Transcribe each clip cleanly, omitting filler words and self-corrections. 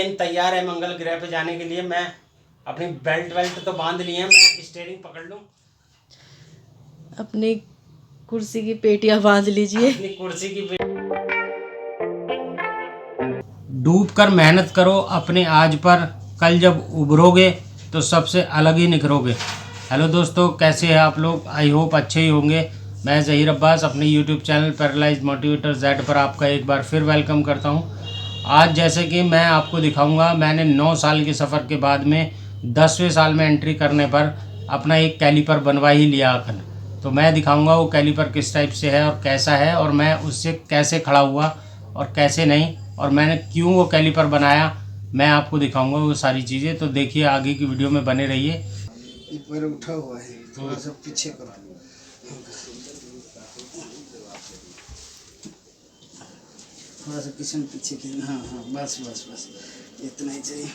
Train तैयार है मंगल ग्रह पे जाने के लिए। मैं अपनी बेल्ट तो बांध ली है, मैं स्टीयरिंग पकड़ लूँ। अपनी कुर्सी की पेटियां बांध लीजिए। अपनी कुर्सी की डूब कर मेहनत करो अपने आज पर, कल जब उभरोगे तो सबसे अलग ही निखरोगे। हेलो दोस्तों, कैसे हैं आप लोग? आई होप अच्छे ही होंगे। मैं ज़हीर अब्बास अपने YouTube channel paralysed motivator Z पर आपका एक बार फिर वेलकम करता हूं। आज जैसे कि मैं आपको दिखाऊंगा, मैंने 9 साल के सफ़र के बाद में 10वें साल में एंट्री करने पर अपना एक कैलीपर बनवा ही लिया आखिर। तो मैं दिखाऊंगा वो कैलीपर किस टाइप से है और कैसा है, और मैं उससे कैसे खड़ा हुआ और कैसे नहीं, और मैंने क्यों वो कैलीपर बनाया, मैं आपको दिखाऊंगा वो सारी चीज़ें। तो देखिए, आगे की वीडियो में बने रहिए। पैर उठा हुआ है, थोड़ा सा पीछे करो, थोड़ा सा किचन पीछे की। हाँ हाँ, बस बस बस, इतना ही चाहिए।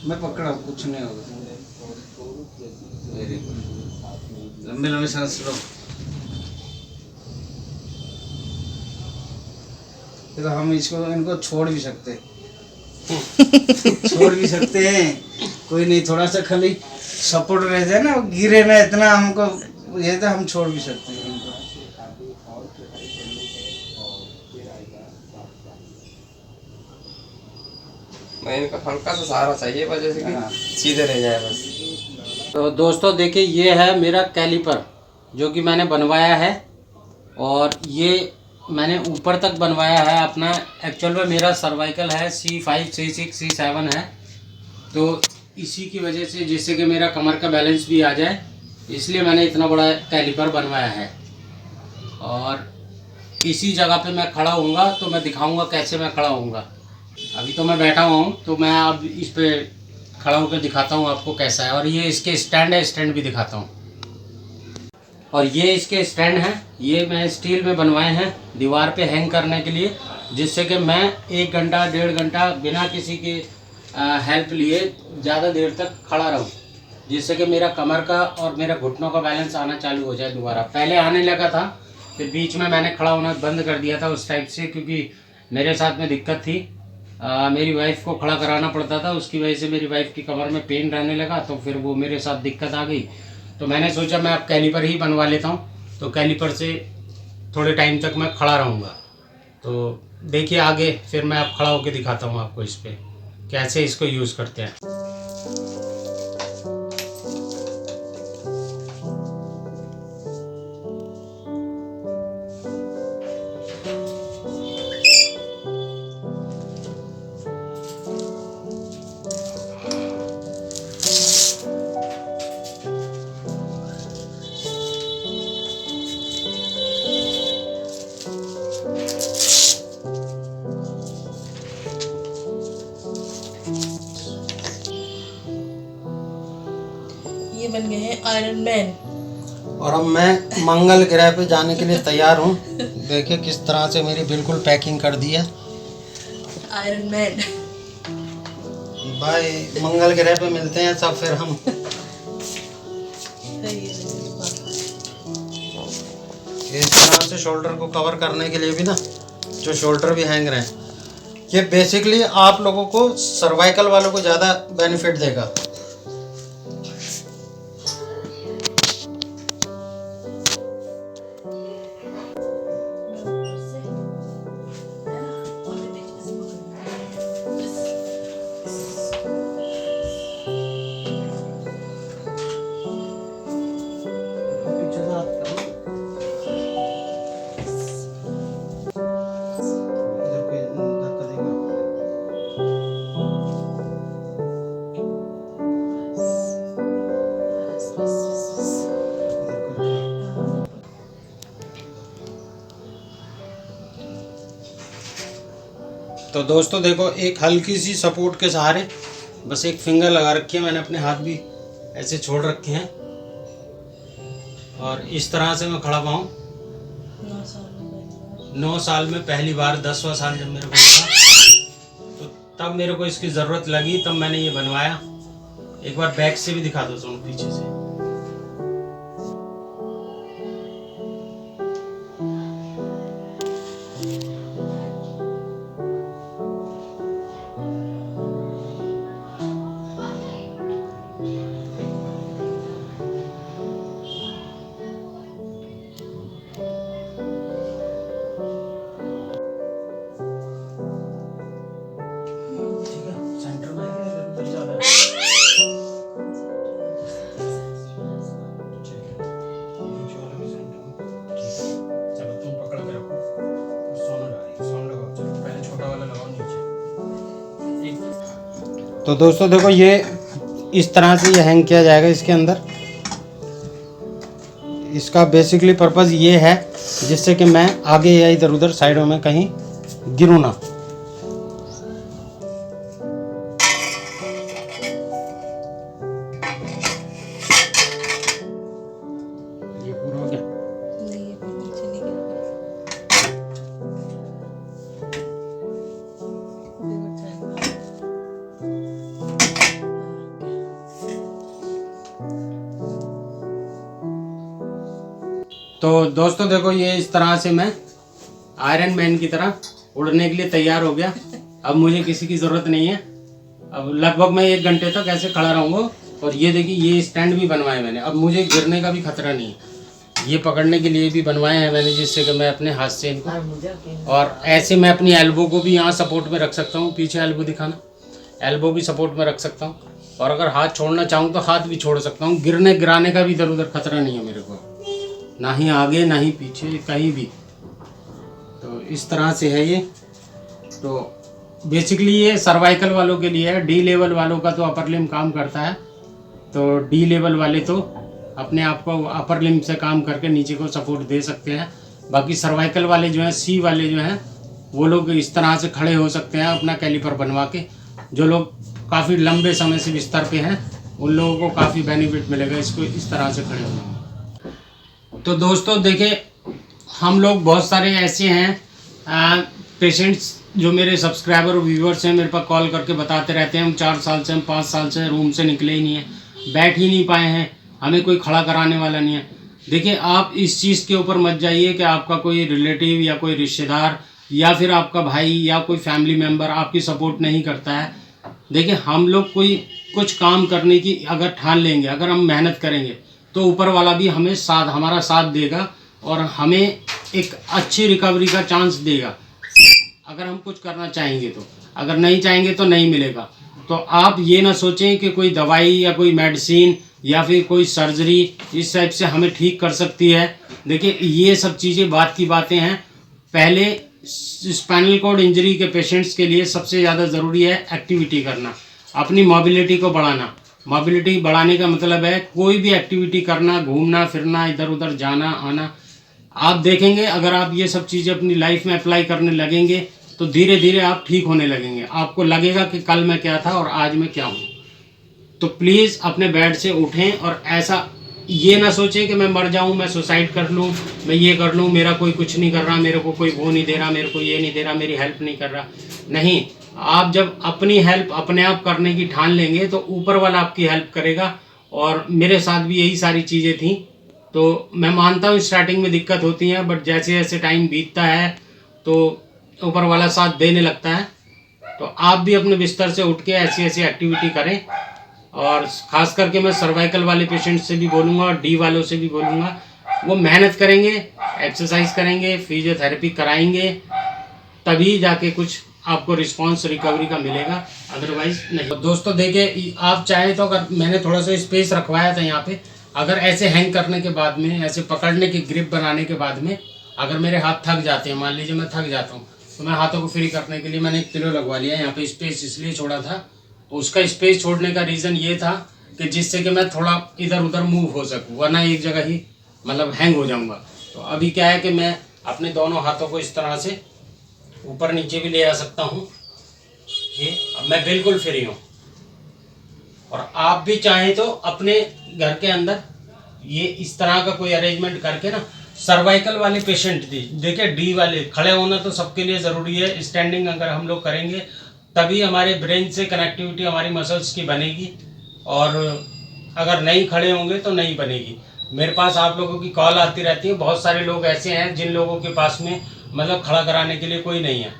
मैं पकड़ा, कुछ नहीं होगा। वेरी गुड, लंबे लंबे सांस लो। तो हम इनको छोड़ भी सकते हैं। छोड़ भी सकते हैं, कोई नहीं, थोड़ा सा खाली सपोर्ट रह जाए ना, गिरे ना इतना हमको, ये तो हम छोड़ भी सकते हैं इनको। मैं इनका हल्का सा सहारा चाहिए बस, जैसे कि सीधे रह जाए बस। तो दोस्तों देखिए, ये है मेरा कैलीपर जो कि मैंने बनवाया है, और ये मैंने ऊपर तक बनवाया है अपना। एक्चुअल में मेरा सर्वाइकल है C5 C6 C7 है, तो इसी की वजह से, जिससे कि मेरा कमर का बैलेंस भी आ जाए, इसलिए मैंने इतना बड़ा कैलीपर बनवाया है। और इसी जगह पे मैं खड़ा हूँगा, तो मैं दिखाऊंगा कैसे मैं खड़ा हूँगा। अभी तो मैं बैठा हुआ हूँ, तो मैं अब इस पे खड़ा होकर दिखाता हूँ आपको कैसा है। और ये इसके स्टैंड है, स्टैंड भी दिखाता हूँ। और ये इसके स्टैंड हैं, ये मैं स्टील में बनवाए हैं दीवार पे हैंग करने के लिए, जिससे कि मैं 1 घंटा 1.5 घंटा बिना किसी की हेल्प लिए ज़्यादा देर तक खड़ा रहूँ, जिससे कि मेरा कमर का और मेरा घुटनों का बैलेंस आना चालू हो जाए दोबारा। पहले आने लगा था, फिर बीच में मैंने खड़ा होना बंद कर दिया था उस टाइप से, क्योंकि मेरे साथ में दिक्कत थी। मेरी वाइफ को खड़ा कराना पड़ता था, उसकी वजह से मेरी वाइफ की कमर में पेन रहने लगा, तो फिर वो मेरे साथ दिक्कत आ गई। तो मैंने सोचा मैं अब कैलीपर ही बनवा लेता हूँ, तो कैलीपर से थोड़े टाइम तक मैं खड़ा रहूँगा। तो देखिए आगे फिर मैं अब खड़ा होकर दिखाता हूँ आपको इस पर कैसे इसको यूज़ करते हैं। ये बन गए हैं आयरन मैन। और अब मैं मंगल ग्रह पे जाने के लिए तैयार हूँ। देखिए किस तरह से मेरी बिल्कुल पैकिंग कर दी है। Iron man. भाई मंगल ग्रह पे मिलते हैं सब फिर हम। इस तरह से शोल्डर को कवर करने के लिए भी ना, जो शोल्डर भी हैंग रहे हैं, ये बेसिकली आप लोगों को सर्वाइकल वालों को ज़्यादा बेनिफिट देगा। तो दोस्तों देखो, एक हल्की सी सपोर्ट के सहारे बस एक फिंगर लगा रखी है मैंने, अपने हाथ भी ऐसे छोड़ रखे हैं, और इस तरह से मैं खड़ा पाऊँ। 9 साल में पहली बार, 10वां साल जब मेरे को लगा, तो तब मेरे को इसकी ज़रूरत लगी, तब मैंने ये बनवाया। एक बार बैक से भी दिखा दो, सुनो पीछे से। तो दोस्तों देखो ये इस तरह से ये हैंग किया जाएगा इसके अंदर। इसका बेसिकली पर्पज़ ये है जिससे कि मैं आगे या इधर उधर साइडों में कहीं गिरूँ ना। ये पूरा हो गया। नहीं, ये फिर नीचे नहीं गिर पाएगा। तो दोस्तों देखो ये इस तरह से मैं आयरन मैन की तरह उड़ने के लिए तैयार हो गया। अब मुझे किसी की ज़रूरत नहीं है। अब लगभग मैं 1 घंटे तक ऐसे खड़ा रहूँगा। और ये देखिए ये स्टैंड भी बनवाए मैंने, अब मुझे गिरने का भी खतरा नहीं है। ये पकड़ने के लिए भी बनवाए हैं मैंने, जिससे कि मैं अपने हाथ से इनको, और ऐसे मैं अपनी एल्बो को भी यहाँ सपोर्ट में रख सकता हूँ। पीछे एल्बो दिखाना, एल्बो भी सपोर्ट में रख सकता हूँ। और अगर हाथ छोड़ना चाहूँ तो हाथ भी छोड़ सकता हूँ। गिराने का भी इधर उधर खतरा नहीं है मेरे को, ना ही आगे ना ही पीछे, कहीं भी। तो इस तरह से है ये। तो बेसिकली ये सर्वाइकल वालों के लिए है। डी लेवल वालों का तो अपर लिम्ब काम करता है, तो डी लेवल वाले तो अपने आप को अपर लिम्ब से काम करके नीचे को सपोर्ट दे सकते हैं। बाकी सर्वाइकल वाले जो हैं, सी वाले जो हैं, वो लोग इस तरह से खड़े हो सकते हैं अपना कैलिपर बनवा के। जो लोग काफ़ी लंबे समय से बिस्तर पे हैं उन लोगों को काफ़ी बेनिफिट मिलेगा इसको इस तरह से खड़े होने में। तो दोस्तों देखिए, हम लोग बहुत सारे ऐसे हैं पेशेंट्स जो मेरे सब्सक्राइबर और व्यूवर्स हैं, मेरे पास कॉल करके बताते रहते हैं हम 4 साल से, हम 5 साल से रूम से निकले ही नहीं हैं, बैठ ही नहीं पाए हैं, हमें कोई खड़ा कराने वाला नहीं है। देखिए, आप इस चीज़ के ऊपर मत जाइए कि आपका कोई रिलेटिव या कोई रिश्तेदार या फिर आपका भाई या कोई फैमिली मेम्बर आपकी सपोर्ट नहीं करता है। देखिए, हम लोग कोई कुछ काम करने की अगर ठान लेंगे, अगर हम मेहनत करेंगे, तो ऊपर वाला भी हमें हमारा साथ देगा और हमें एक अच्छी रिकवरी का चांस देगा, अगर हम कुछ करना चाहेंगे तो। अगर नहीं चाहेंगे तो नहीं मिलेगा। तो आप ये ना सोचें कि कोई दवाई या कोई मेडिसिन या फिर कोई सर्जरी इस टाइप से हमें ठीक कर सकती है। देखिए, ये सब चीज़ें बात की बातें हैं। पहले स्पाइनल कॉर्ड इंजरी के पेशेंट्स के लिए सबसे ज़्यादा ज़रूरी है एक्टिविटी करना, अपनी मोबिलिटी को बढ़ाना। मोबिलिटी बढ़ाने का मतलब है कोई भी एक्टिविटी करना, घूमना फिरना, इधर उधर जाना आना। आप देखेंगे अगर आप ये सब चीज़ें अपनी लाइफ में अप्लाई करने लगेंगे तो धीरे धीरे आप ठीक होने लगेंगे। आपको लगेगा कि कल मैं क्या था और आज मैं क्या हूँ। तो प्लीज़ अपने बेड से उठें और ऐसा ये ना सोचें कि मैं मर जाऊँ, मैं सुसाइड कर लूँ, मैं ये कर लूँ, मेरा कोई कुछ नहीं कर रहा, मेरे को कोई वो नहीं दे रहा, मेरे को ये नहीं दे रहा, मेरी हेल्प नहीं कर रहा। नहीं, आप जब अपनी हेल्प अपने आप करने की ठान लेंगे तो ऊपर वाला आपकी हेल्प करेगा। और मेरे साथ भी यही सारी चीज़ें थी। तो मैं मानता हूँ स्टार्टिंग में दिक्कत होती है, बट जैसे जैसे टाइम बीतता है तो ऊपर वाला साथ देने लगता है। तो आप भी अपने बिस्तर से उठ के ऐसी ऐसी एक्टिविटी करें। और ख़ास करके मैं सर्वाइकल वाले पेशेंट से भी बोलूँगा और डी वालों से भी बोलूँगा, वो मेहनत करेंगे, एक्सरसाइज करेंगे, फिजियोथेरेपी कराएंगे, तभी जाके कुछ आपको रिस्पांस रिकवरी का मिलेगा, अदरवाइज नहीं। तो दोस्तों देखिए, आप चाहें तो अगर मैंने थोड़ा सा स्पेस रखवाया था यहाँ पे, अगर ऐसे हैंग करने के बाद में, ऐसे पकड़ने की ग्रिप बनाने के बाद में अगर मेरे हाथ थक जाते हैं, मान लीजिए मैं थक जाता हूँ, तो मैं हाथों को फ्री करने के लिए मैंने एक पिलो लगवा लिया। यहाँ पे स्पेस इसलिए छोड़ा था, उसका स्पेस छोड़ने का रीज़न ये था कि जिससे कि मैं थोड़ा इधर उधर मूव हो सकूँ, वरना एक जगह ही मतलब हैंग हो जाऊँगा। तो अभी क्या है कि मैं अपने दोनों हाथों को इस तरह से ऊपर नीचे भी ले आ सकता हूँ। ये अब मैं बिल्कुल फ्री हूँ। और आप भी चाहें तो अपने घर के अंदर ये इस तरह का कोई अरेंजमेंट करके ना, सर्वाइकल वाले पेशेंट देखिए, डी वाले खड़े होना तो सबके लिए ज़रूरी है। स्टैंडिंग अगर हम लोग करेंगे तभी हमारे ब्रेन से कनेक्टिविटी हमारी मसल्स की बनेगी, और अगर नहीं खड़े होंगे तो नहीं बनेगी। मेरे पास आप लोगों की कॉल आती रहती है, बहुत सारे लोग ऐसे हैं जिन लोगों के पास में मतलब खड़ा कराने के लिए कोई नहीं है।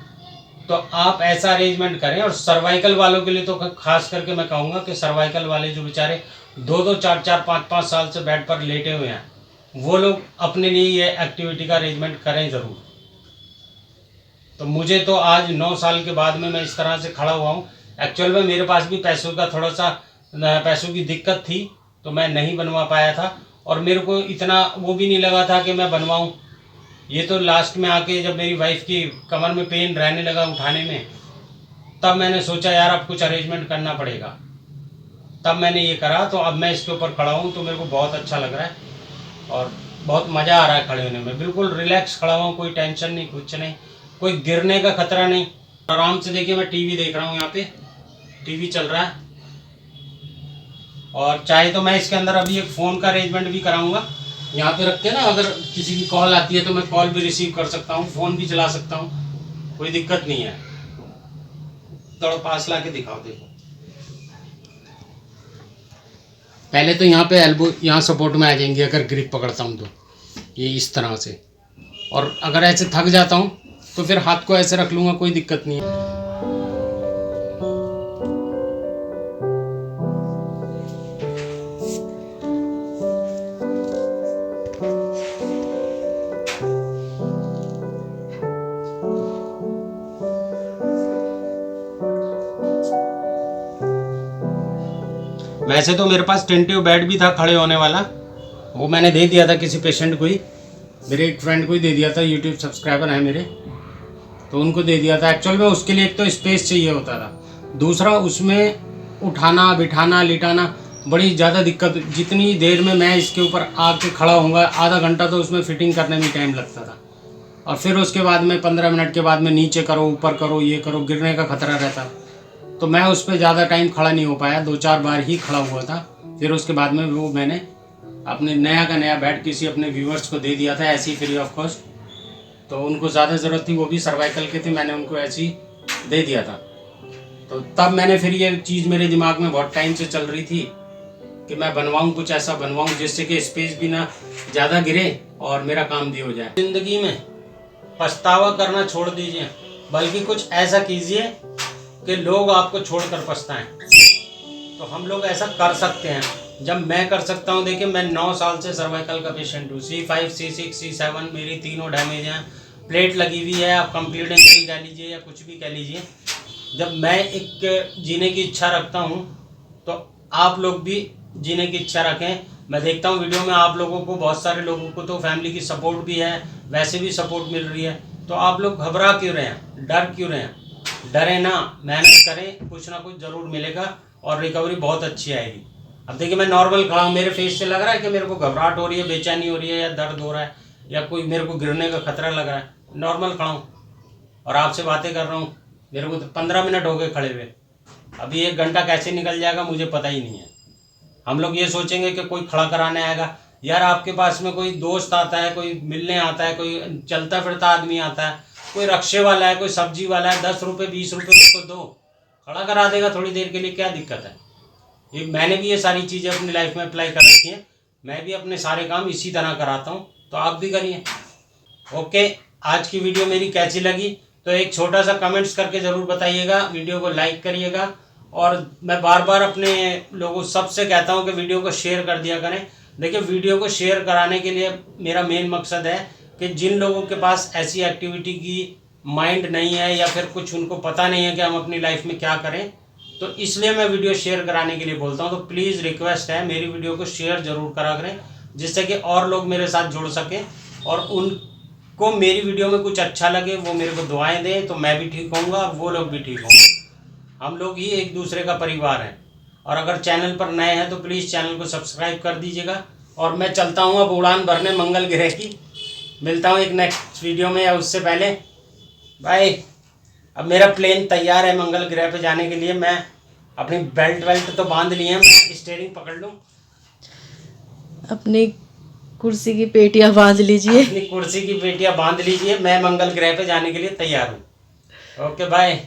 तो आप ऐसा अरेंजमेंट करें। और सर्वाइकल वालों के लिए तो खास करके मैं कहूँगा कि सर्वाइकल वाले जो बेचारे 2-2, 4-4, 5-5 साल से बेड पर लेटे हुए हैं, वो लोग अपने लिए ये एक्टिविटी का अरेंजमेंट करें ज़रूर। तो मुझे तो आज 9 साल के बाद में मैं इस तरह से खड़ा हुआ हूँ। एक्चुअल में मेरे पास भी पैसों का थोड़ा सा पैसों की दिक्कत थी, तो मैं नहीं बनवा पाया था, और मेरे को इतना वो भी नहीं लगा था कि मैं बनवाऊँ। ये तो लास्ट में आके जब मेरी वाइफ की कमर में पेन रहने लगा उठाने में, तब मैंने सोचा यार अब कुछ अरेंजमेंट करना पड़ेगा, तब मैंने ये करा। तो अब मैं इसके ऊपर खड़ा हूँ तो मेरे को बहुत अच्छा लग रहा है और बहुत मज़ा आ रहा है खड़े होने में। बिल्कुल रिलैक्स खड़ा हूँ, कोई टेंशन नहीं, कुछ नहीं, कोई गिरने का खतरा नहीं। आराम से देखिए मैं टीवी देख रहा हूँ, यहाँ पे टीवी चल रहा है। और चाहे तो मैं इसके अंदर अभी एक फ़ोन का अरेंजमेंट भी कराऊंगा, यहाँ पे रख के ना, अगर किसी की कॉल आती है तो मैं कॉल भी रिसीव कर सकता हूँ, फ़ोन भी चला सकता हूँ, कोई दिक्कत नहीं है। थोड़ा पास ला के दिखाओ, देखो। पहले तो यहाँ पे एल्बो यहाँ सपोर्ट में आ जाएंगे अगर ग्रिप पकड़ता हूँ तो, ये इस तरह से। और अगर ऐसे थक जाता हूँ तो फिर हाथ को ऐसे रख लूँगा, कोई दिक्कत नहीं है। वैसे तो मेरे पास टेंटिव बेड भी था खड़े होने वाला, वो मैंने दे दिया था किसी पेशेंट को ही, मेरे एक फ्रेंड को ही दे दिया था, यूट्यूब सब्सक्राइबर है मेरे, तो उनको दे दिया था। एक्चुअल में उसके लिए एक तो स्पेस चाहिए होता था, दूसरा उसमें उठाना बिठाना लिटाना बड़ी ज़्यादा दिक्कत। जितनी देर में मैं इसके ऊपर आके खड़ा होऊंगा, आधा घंटा तो उसमें फिटिंग करने में टाइम लगता था। और फिर उसके बाद में 15 मिनट के बाद में नीचे करो ऊपर करो ये करो, गिरने का खतरा रहता। तो मैं उस पर ज़्यादा टाइम खड़ा नहीं हो पाया, 2-4 बार ही खड़ा हुआ था। फिर उसके बाद में वो मैंने अपने नया का नया बेड किसी अपने व्यूअर्स को दे दिया था, ऐसे ही फ्री ऑफ कॉस्ट। तो उनको ज़्यादा ज़रूरत थी, वो भी सर्वाइकल के थे, मैंने उनको ऐसे ही दे दिया था। तो तब मैंने फिर ये चीज़ मेरे दिमाग में बहुत टाइम से चल रही थी कि मैं बनवाऊँ, कुछ ऐसा बनवाऊँ जिससे कि स्पेस भी ना ज़्यादा गिरे और मेरा काम भी हो जाए। ज़िंदगी में पछतावा करना छोड़ दीजिए, बल्कि कुछ ऐसा कीजिए कि लोग आपको छोड़कर पछताएं। तो हम लोग ऐसा कर सकते हैं, जब मैं कर सकता हूँ। देखिए मैं 9 साल से सर्वाइकल का पेशेंट हूँ, C5 C6 C7 मेरी तीनों डैमेज हैं, प्लेट लगी हुई है, आप कंप्लीट इंजरी कह लीजिए या कुछ भी कह लीजिए। जब मैं एक जीने की इच्छा रखता हूँ तो आप लोग भी जीने की इच्छा रखें। मैं देखता हूँ वीडियो में आप लोगों को, बहुत सारे लोगों को तो फैमिली की सपोर्ट भी है, वैसे भी सपोर्ट मिल रही है। तो आप लोग घबरा क्यों रहे हैं, डर क्यों रहे हैं? डरे ना, मेहनत करें, कुछ ना कुछ ज़रूर मिलेगा और रिकवरी बहुत अच्छी आएगी। अब देखिए मैं नॉर्मल खड़ा हूँ, मेरे फेस से लग रहा है कि मेरे को घबराहट हो रही है, बेचैनी हो रही है या दर्द हो रहा है या कोई मेरे को गिरने का खतरा लग रहा है। नॉर्मल खड़ा हूँ और आपसे बातें कर रहा हूँ। मेरे को तो 15 मिनट हो गए खड़े हुए, अभी 1 घंटा कैसे निकल जाएगा मुझे पता ही नहीं है। हम लोग ये सोचेंगे कि कोई खड़ा कराने आएगा। यार आपके पास में कोई दोस्त आता है, कोई मिलने आता है, कोई चलता फिरता आदमी आता है, कोई रक्शे वाला है, कोई सब्जी वाला है, 10 रुपये 20 रुपये उसको दो, खड़ा करा देगा थोड़ी देर के लिए, क्या दिक्कत है? ये मैंने भी ये सारी चीज़ें अपनी लाइफ में अप्लाई कर रखी हैं, मैं भी अपने सारे काम इसी तरह कराता हूँ, तो आप भी करिए। ओके, आज की वीडियो मेरी कैसी लगी तो एक छोटा सा कमेंट्स करके ज़रूर बताइएगा, वीडियो को लाइक करिएगा। और मैं बार बार अपने लोगों सबसे कहता हूँ कि वीडियो को शेयर कर दिया करें। देखिए वीडियो को शेयर कराने के लिए मेरा मेन मकसद है कि जिन लोगों के पास ऐसी एक्टिविटी की माइंड नहीं है या फिर कुछ उनको पता नहीं है कि हम अपनी लाइफ में क्या करें, तो इसलिए मैं वीडियो शेयर कराने के लिए बोलता हूँ। तो प्लीज़ रिक्वेस्ट है, मेरी वीडियो को शेयर ज़रूर करा करें, जिससे कि और लोग मेरे साथ जुड़ सकें और उनको मेरी वीडियो में कुछ अच्छा लगे, वो मेरे को दुआएं दें, तो मैं भी ठीक होऊंगा और वो लोग भी ठीक होंगे। हम लोग ही एक दूसरे का परिवार हैं। और अगर चैनल पर नए हैं तो प्लीज़ चैनल को सब्सक्राइब कर दीजिएगा। और मैं चलता हूँ अब उड़ान भरने मंगल ग्रह की। मिलता हूँ एक नेक्स्ट वीडियो में या उससे पहले। बाय। अब मेरा प्लेन तैयार है मंगल ग्रह पे जाने के लिए। मैं अपनी बेल्ट तो बांध ली है, मैं स्टीयरिंग पकड़ लूँ। अपनी कुर्सी की पेटियां बांध लीजिए। अपनी कुर्सी की पेटियां बांध लीजिए, मैं मंगल ग्रह पे जाने के लिए तैयार हूँ। Okay bye.